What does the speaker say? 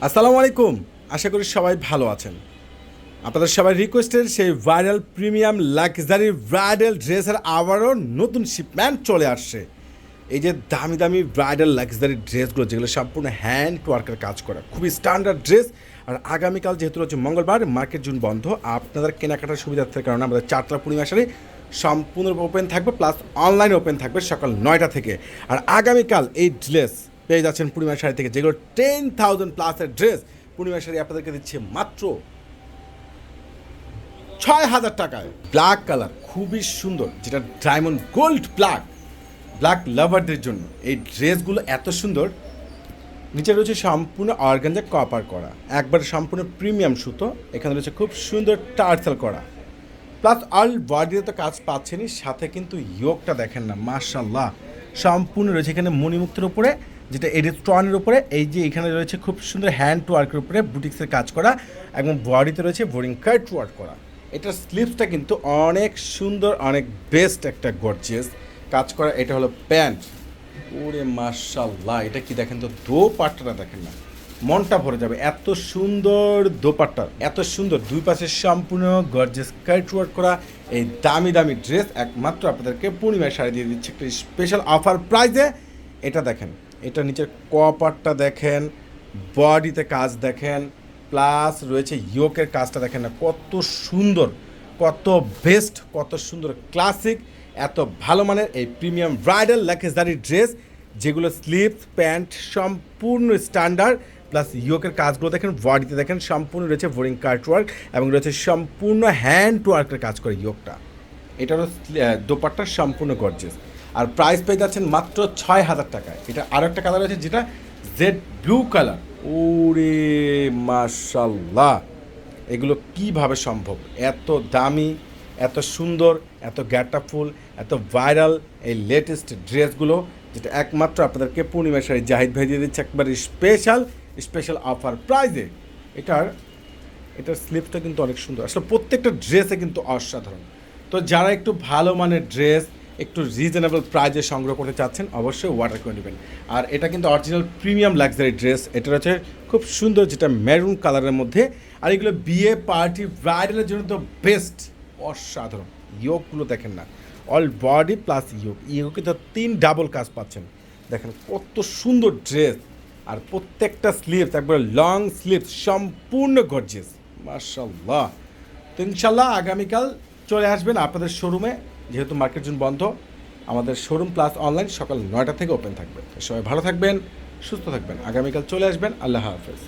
আসসালামু আলাইকুম। আশা করি সবাই ভালো আছেন। আপনাদের সবাই রিকোয়েস্টের সেই ভাইরাল প্রিমিয়াম লাক্সারি ব্রাইডাল ড্রেসের আবারও নতুন শিপমেন্ট চলে আসছে। এই যে দামি দামি ব্রাইডাল লাক্সারি ড্রেসগুলো যেগুলো সম্পূর্ণ হ্যান্ড ওয়ার্কের কাজ করা, খুবই স্ট্যান্ডার্ড ড্রেস। আর আগামীকাল যেহেতু হচ্ছে মঙ্গলবার, মার্কেট জুন বন্ধ, আপনাদের কেনাকাটার সুবিধার্থের কারণে আমাদের চারতলা পূর্ণিমা শাড়ি সম্পূর্ণ ওপেন থাকবে, প্লাস অনলাইন ওপেন থাকবে সকাল 9টা থেকে। আর আগামীকাল এই ড্রেস পেয়ে যাচ্ছেন পূর্ণিমা শাড়ি থেকে, যেগুলো 10,000 প্লাসের ড্রেস পূর্ণিমা শাড়ি আপনাদেরকে দিচ্ছে মাত্র 6,000 টাকায়। ব্ল্যাক কালার খুবই সুন্দর, যেটা ডায়মন্ড গোল্ড ব্ল্যাক, ব্ল্যাক লাভারদের জন্য এই ড্রেসগুলো এত সুন্দর। নিচে রয়েছে সম্পূর্ণ অর্গানজা কপার করা, একবার সম্পূর্ণ প্রিমিয়াম সুতো। এখানে রয়েছে খুব সুন্দর টার্সেল করা, প্লাস অল বডিতে তো কাজ পাচ্ছেনই, সাথে কিন্তু ইয়োগটা দেখেন না, মাশাল্লাহ সম্পূর্ণ রয়েছে এখানে মণিমুক্তের উপরে, যেটা এডিস্ট্রনের উপরে। এই যে এখানে রয়েছে খুব সুন্দর হ্যান্ড ওয়ার্কের উপরে বুটিক্সের কাজ করা, এবং বডিতে রয়েছে বোরিং কাট ওয়ার্ক করা। এটার স্লিভসটা কিন্তু অনেক সুন্দর, অনেক বেস্ট একটা গর্জিয়াস কাজ করা। এটা হলো প্যান্ট। ওরে মাশাল্লাহ, এটা কি দেখেন তো, দোপাট্টাটা দেখেন না, মনটা ভরে যাবে। এত সুন্দর দোপাট্টা, এত সুন্দর দুই পাশে সম্পূর্ণ গর্জিয়াস কাট ওয়ার্ক করা এই দামি দামি ড্রেস একমাত্র আপনাদেরকে পূর্ণিমায় শাড়ি দিয়ে দিচ্ছে একটা স্পেশাল অফার প্রাইজে। এটা দেখেন, এটা নিচের কপারটা দেখেন, বডিতে কাজ দেখেন, প্লাস রয়েছে ইয়োকের কাজটা দেখেন না, কত সুন্দর, কত বেস্ট, কত সুন্দর ক্লাসিক, এত ভালো মানের এই প্রিমিয়াম ব্রাইডাল লাক্সারি ড্রেস, যেগুলো স্লিভস প্যান্ট সম্পূর্ণ স্ট্যান্ডার্ড, প্লাস ইয়োকের কাজগুলো দেখেন, বডিতে দেখেন সম্পূর্ণ রয়েছে বোরিং কাট ওয়ার্ক, এবং রয়েছে সম্পূর্ণ হ্যান্ড ওয়ার্কের কাজ করে ইয়োকটা। এটারও দোপাট্টা সম্পূর্ণ গর্জিয়াস। আর প্রাইস পেয়ে যাচ্ছেন মাত্র 6,000 টাকায়। এটা আরও একটা কালার রয়েছে, যেটা জেড ব্লু কালার। ওরে মাশাল্লাহ, এগুলো কিভাবে সম্ভব? এত দামি, এত সুন্দর, এত গ্যাটাফুল, এত ভাইরাল এই লেটেস্ট ড্রেসগুলো, যেটা একমাত্র আপনাদেরকে পূর্ণিমা শাড়ি জাহিদ ভাই দিয়ে দিচ্ছে একবারে স্পেশাল স্পেশাল অফার প্রাইজে। এটার স্লিপটা কিন্তু অনেক সুন্দর, আসলে প্রত্যেকটা ড্রেসে কিন্তু অসাধারণ। তো যারা একটু ভালো মানের ড্রেস একটু রিজনেবল প্রাইজে সংগ্রহ করতে চাচ্ছেন, অবশ্যই অর্ডার করে নেবেন। আর এটা কিন্তু অরিজিনাল প্রিমিয়াম লাক্সারি ড্রেস। এটা হচ্ছে খুব সুন্দর, যেটা মেরুন কালারের মধ্যে। আর এগুলো বিয়ে পার্টি ব্রাইডালের জন্য তো বেস্ট, অসাধারণ। ইয়োগগুলো দেখেন না, অল বডি প্লাস ইয়োগে তো 3 ডাবল কাজ পাচ্ছেন। দেখেন কত সুন্দর ড্রেস, আর প্রত্যেকটা স্লিভস একবারে লং স্লিভস সম্পূর্ণ গর্জিয়াস, মাশাল্লাহ। তো ইনশাল্লাহ আগামীকাল চলে আসবেন আপনাদের শোরুমে, যেহেতু মার্কেট জোন বন্ধ। আমাদের শোরুম প্লাস অনলাইন সকাল 9টা থেকে ওপেন থাকবে। তো সবাই ভালো থাকবেন, সুস্থ থাকবেন, আগামীকাল চলে আসবেন। আল্লাহ হাফেজ।